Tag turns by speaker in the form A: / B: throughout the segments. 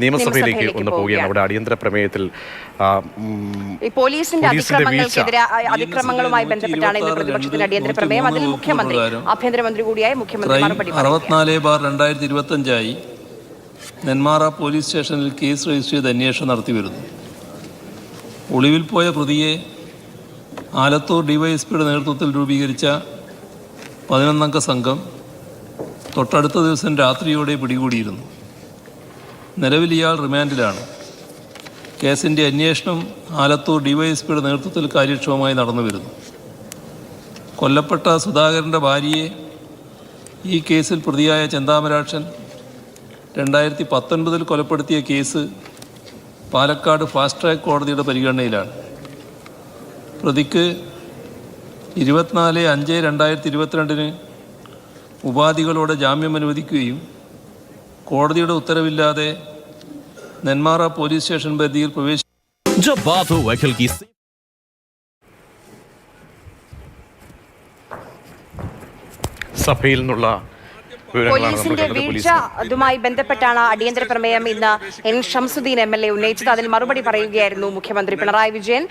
A: നിയമസഭയിലേക്ക് ഒന്ന് പോവുകയാണ്. അവിടെ അടിയന്തര പ്രമേയത്തിൽ
B: പോലീസിന്റെ അതിക്രമങ്ങളുമായി ബന്ധപ്പെട്ടാണ് ഇന്ന് പ്രതിപക്ഷത്തിന്റെ അടിയന്തര പ്രമേയം. അതിൽ മുഖ്യമന്ത്രി ആഭ്യന്തരമന്ത്രി കൂടിയായ മുഖ്യമന്ത്രി മറുപടി
C: 64/2025 നെന്മാറ പോലീസ് സ്റ്റേഷനിൽ കേസ് രജിസ്റ്റർ ചെയ്ത് അന്വേഷണം നടത്തി വരുന്നു. ഒളിവിൽ പോയ പ്രതിയെ ആലത്തൂർ ഡിവൈഎസ്പിയുടെ നേതൃത്വത്തിൽ രൂപീകരിച്ച 11 അംഗ സംഘം തൊട്ടടുത്ത ദിവസം രാത്രിയോടെ പിടികൂടിയിരുന്നു. നിലവിൽ ഇയാൾ റിമാൻഡിലാണ്. കേസിൻ്റെ അന്വേഷണം ആലത്തൂർ ഡിവൈഎസ്പിയുടെ നേതൃത്വത്തിൽ കാര്യക്ഷമമായി നടന്നു വരുന്നു. കൊല്ലപ്പെട്ട സുധാകരൻ്റെ ഭാര്യയെ ഈ കേസിൽ പ്രതിയായ ചെന്താമരാക്ഷൻ 2019 കൊലപ്പെടുത്തിയ കേസ് പാലക്കാട് ഫാസ്റ്റ് ട്രാക്ക് കോടതിയുടെ പരിഗണനയിലാണ്. പ്രതിക്ക് 24/5/2022 ഉപാധികളോടെ ജാമ്യം അനുവദിക്കുകയും കോടതിയുടെ ഉത്തരവില്ലാതെ നെന്മാറ പോലീസ് സ്റ്റേഷൻ പരിധിയിൽ
A: സഭയിൽ നിന്നുള്ള
B: പോലീസിന്റെ വീഴ്ച അതുമായി ബന്ധപ്പെട്ടാണ് അടിയന്തര പ്രമേയം ഇന്ന് എൻ ഷംസുദ്ദീൻ MLA ഉന്നയിച്ചത്. അതിൽ മറുപടി പറയുകയായിരുന്നു മുഖ്യമന്ത്രി പിണറായി വിജയൻ.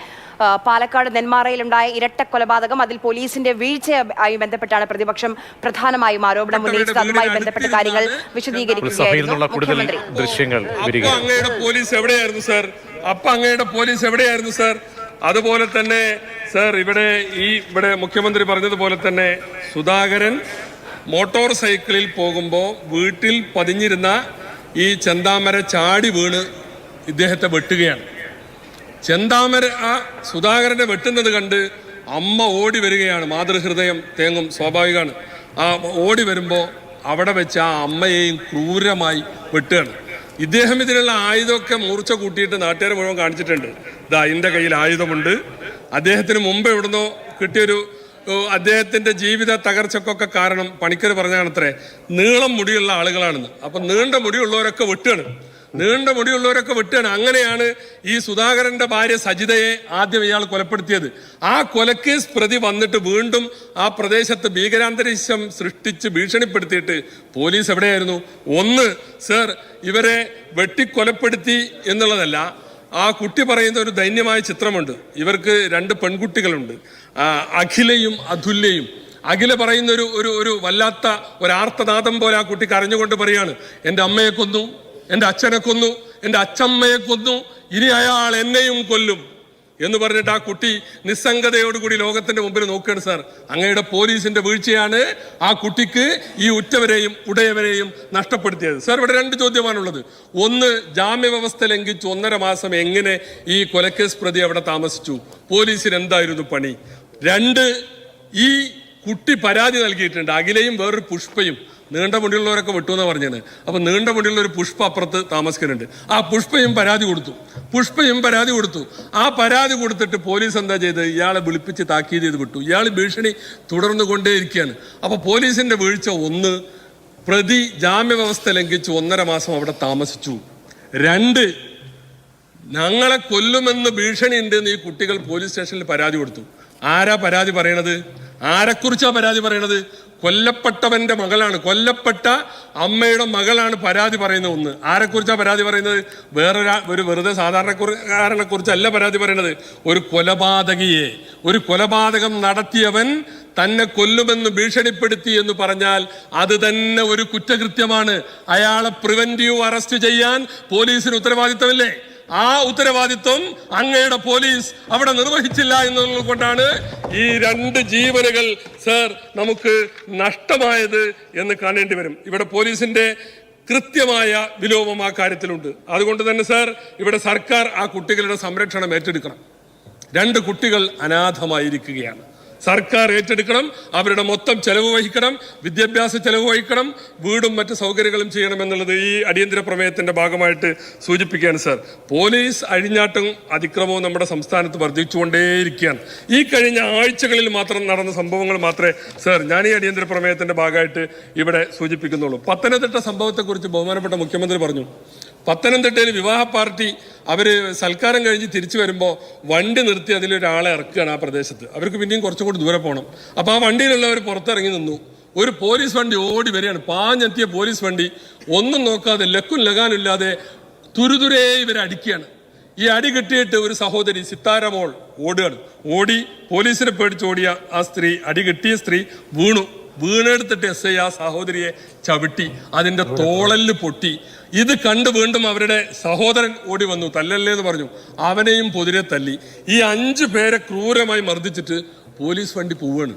B: പാലക്കാട് നെന്മാറയിലുണ്ടായ ഇരട്ട കൊലപാതകം, അതിൽ പോലീസിന്റെ വീഴ്ചയുമായി ബന്ധപ്പെട്ടാണ് പ്രതിപക്ഷം പ്രധാനമായും ആരോപണം ഉന്നയിച്ചത്. അതുമായി ബന്ധപ്പെട്ട കാര്യങ്ങൾ വിശദീകരിക്കുകയായിരുന്നു മുഖ്യമന്ത്രി.
D: അങ്ങയുടെ പോലീസ് എവിടെയായിരുന്നു സർ? അതുപോലെ തന്നെ സർ ഇവിടെ മുഖ്യമന്ത്രി പറഞ്ഞതുപോലെ തന്നെ സുധാകരൻ മോട്ടോർ സൈക്കിളിൽ പോകുമ്പോൾ വീട്ടിൽ പതിഞ്ഞിരുന്ന ഈ ചെന്താമര ചാടി വീണ് ഇദ്ദേഹത്തെ വെട്ടുകയാണ്. ചെന്താമര സുധാകരനെ വെട്ടുന്നത് കണ്ട് അമ്മ ഓടി വരികയാണ്. മാതൃഹൃദയം തേങ്ങും, സ്വാഭാവികമാണ്. ആ ഓടി വരുമ്പോൾ അവിടെ വെച്ച് ആ അമ്മയെയും ക്രൂരമായി വെട്ടുകയാണ്. ഇദ്ദേഹം ഇതിനുള്ള ആയുധമൊക്കെ മൂർച്ച കൂട്ടിയിട്ട് നാട്ടുകാരെ മുഴുവൻ കാണിച്ചിട്ടുണ്ട്. ഇതാ എൻ്റെ കയ്യിൽ ആയുധമുണ്ട്. അദ്ദേഹത്തിന് മുമ്പ് എവിടുന്നോ കിട്ടിയൊരു അദ്ദേഹത്തിൻ്റെ ജീവിത തകർച്ചക്കൊക്കെ കാരണം പണിക്കർ പറഞ്ഞാണത്രേ നീളം മുടിയുള്ള ആളുകളാണെന്ന്. അപ്പം നീണ്ട മുടിയുള്ളവരൊക്കെ വെട്ടുകയാണ്. അങ്ങനെയാണ് ഈ സുധാകരന്റെ ഭാര്യ സജിതയെ ആദ്യം ഇയാൾ കൊലപ്പെടുത്തിയത്. ആ കൊലക്കേസ് പ്രതി വന്നിട്ട് വീണ്ടും ആ പ്രദേശത്ത് ഭീകരാന്തരീക്ഷം സൃഷ്ടിച്ച് ഭീഷണിപ്പെടുത്തിയിട്ട് പോലീസ് എവിടെയായിരുന്നു? ഒന്ന് സർ, ഇവരെ വെട്ടിക്കൊലപ്പെടുത്തി എന്നുള്ളതല്ല, ആ കുട്ടി പറയുന്ന ഒരു ദൈന്യമായ ചിത്രമുണ്ട്. ഇവർക്ക് 2 പെൺകുട്ടികളുണ്ട്, അഖിലയും അതുല്യയും. അഖില പറയുന്ന ഒരു വല്ലാത്ത ഒരാർത്തനാദം പോലെ ആ കുട്ടി കരഞ്ഞുകൊണ്ട് പറയാണ്, എൻ്റെ അമ്മയെ കൊന്നു, എൻ്റെ അച്ഛനെ കൊന്നു, എൻ്റെ അച്ഛമ്മയെ കൊന്നു, ഇനി അയാൾ എന്നെയും കൊല്ലും എന്ന് പറഞ്ഞിട്ട് ആ കുട്ടി നിസ്സംഗതയോടുകൂടി ലോകത്തിന്റെ മുമ്പിൽ നോക്കുകയാണ്. സാർ, അങ്ങയുടെ പോലീസിന്റെ വീഴ്ചയാണ് ആ കുട്ടിക്ക് ഈ ഉറ്റവരെയും ഉടയവരെയും നഷ്ടപ്പെടുത്തിയത്. സാർ, ഇവിടെ 2 ചോദ്യമാണുള്ളത്. ഒന്ന്, ജാമ്യവ്യവസ്ഥ ലംഘിച്ചു 1.5 മാസം എങ്ങനെ ഈ കൊലക്കേസ് പ്രതി അവിടെ താമസിച്ചു? പോലീസിന് എന്തായിരുന്നു പണി? 2, ഈ കുട്ടി പരാതി നൽകിയിട്ടുണ്ട്. അഖിലയും വേറൊരു പുഷ്പയും, നീണ്ട മുടിയുള്ളവരൊക്കെ വിട്ടുവെന്ന് പറഞ്ഞത്. അപ്പൊ നീണ്ട മുടിയുള്ള ഒരു പുഷ്പ അപ്പുറത്ത് താമസിക്കുന്നുണ്ട്. ആ പുഷ്പയും പരാതി കൊടുത്തു. ആ പരാതി കൊടുത്തിട്ട് പോലീസ് എന്താ ചെയ്ത്? ഇയാളെ വിളിപ്പിച്ച് താക്കീത് ചെയ്ത് വിട്ടു. ഇയാൾ ഭീഷണി തുടർന്നു കൊണ്ടേയിരിക്കുകയാണ്. അപ്പൊ പോലീസിന്റെ വീഴ്ച 1, പ്രതി ജാമ്യവ്യവസ്ഥ ലംഘിച്ച് 1.5 മാസം അവിടെ താമസിച്ചു. 2, ഞങ്ങളെ കൊല്ലുമെന്ന് ഭീഷണി ഉണ്ട് എന്ന് ഈ കുട്ടികൾ പോലീസ് സ്റ്റേഷനിൽ പരാതി കൊടുത്തു. ആരാ പരാതി പറയണത്? ആരെക്കുറിച്ചാ പരാതി പറയണത്? കൊല്ലപ്പെട്ടവന്റെ മകളാണ്, കൊല്ലപ്പെട്ട അമ്മയുടെ മകളാണ് പരാതി പറയുന്നത്. 1, ആരെക്കുറിച്ചാണ് പരാതി പറയുന്നത്? ഒരു വെറുതെ സാധാരണക്കാരനെ കുറിച്ചല്ല പരാതി പറയുന്നത്. ഒരു കൊലപാതകിയെ, ഒരു കൊലപാതകം നടത്തിയവൻ തന്നെ കൊല്ലുമെന്ന് ഭീഷണിപ്പെടുത്തി എന്ന് പറഞ്ഞാൽ അത് തന്നെ ഒരു കുറ്റകൃത്യമാണ്. അയാളെ പ്രിവെന്റീവ് അറസ്റ്റ് ചെയ്യാൻ പോലീസിന് ഉത്തരവാദിത്തമില്ലേ? ആ ഉത്തരവാദിത്വം അങ്ങയുടെ പോലീസ് അവിടെ നിർവഹിച്ചില്ല എന്നുള്ളത് കൊണ്ടാണ് ഈ 2 ജീവനുകൾ സർ നമുക്ക് നഷ്ടമായത് എന്ന് കാണേണ്ടി വരും. ഇവിടെ പോലീസിന്റെ കൃത്യമായ വിലോപം ആ കാര്യത്തിലുണ്ട്. അതുകൊണ്ട് തന്നെ സർ, ഇവിടെ സർക്കാർ ആ കുട്ടികളുടെ സംരക്ഷണം ഏറ്റെടുക്കണം. 2 കുട്ടികൾ അനാഥമായിരിക്കുകയാണ്. സർക്കാർ ഏറ്റെടുക്കണം, അവരുടെ മൊത്തം ചെലവ് വഹിക്കണം, വിദ്യാഭ്യാസ ചെലവ് വഹിക്കണം, വീടും മറ്റ് സൗകര്യങ്ങളും ചെയ്യണമെന്നുള്ളത് ഈ അടിയന്തര പ്രമേയത്തിന്റെ ഭാഗമായിട്ട് സൂചിപ്പിക്കുകയാണ്. സാർ, പോലീസ് അഴിഞ്ഞാട്ടവും അതിക്രമവും നമ്മുടെ സംസ്ഥാനത്ത് വർദ്ധിച്ചുകൊണ്ടേയിരിക്കുകയാണ്. ഈ കഴിഞ്ഞ ആഴ്ചകളിൽ മാത്രം നടന്ന സംഭവങ്ങൾ മാത്രമേ സാർ ഞാൻ ഈ അടിയന്തര പ്രമേയത്തിന്റെ ഭാഗമായിട്ട് ഇവിടെ സൂചിപ്പിക്കുന്നുള്ളൂ. പത്തനംതിട്ട സംഭവത്തെക്കുറിച്ച് ബഹുമാനപ്പെട്ട മുഖ്യമന്ത്രി പറഞ്ഞു. പത്തനംതിട്ടയിൽ വിവാഹ പാർട്ടി സൽക്കാരം കഴിഞ്ഞ് തിരിച്ചു വരുമ്പോൾ വണ്ടി നിർത്തി അതിലൊരാളെ ഇറക്കുകയാണ് ആ പ്രദേശത്ത്. അവർക്ക് പിന്നെയും കുറച്ചും കൂടി ദൂരെ പോകണം. അപ്പോൾ ആ വണ്ടിയിലുള്ളവർ പുറത്തിറങ്ങി നിന്നു. ഒരു പോലീസ് വണ്ടി ഓടി വരികയാണ്. പാഞ്ഞെത്തിയ പോലീസ് വണ്ടി ഒന്നും നോക്കാതെ ലക്കും ലഗാനില്ലാതെ തുരുതുരേ ഇവരെ അടിക്കുകയാണ്. ഈ അടി കിട്ടിയിട്ട് ഒരു സഹോദരി സിത്താരമോൾ ഓടുകയാണ്. ഓടി പോലീസിനെ പേടിച്ചോടിയ ആ സ്ത്രീ, അടി കിട്ടിയ സ്ത്രീ വീണെടുത്തിട്ട് SI ആ സഹോദരിയെ ചവിട്ടി, അതിന്റെ തോളല് പൊട്ടി. ഇത് കണ്ട് വീണ്ടും അവരുടെ സഹോദരൻ ഓടി വന്നു, തല്ലല്ലേ എന്ന് പറഞ്ഞു. അവനെയും പൊതിരെ തല്ലി. ഈ 5 പേരെ ക്രൂരമായി മർദ്ദിച്ചിട്ട് പോലീസ് വണ്ടി പോവുകയാണ്.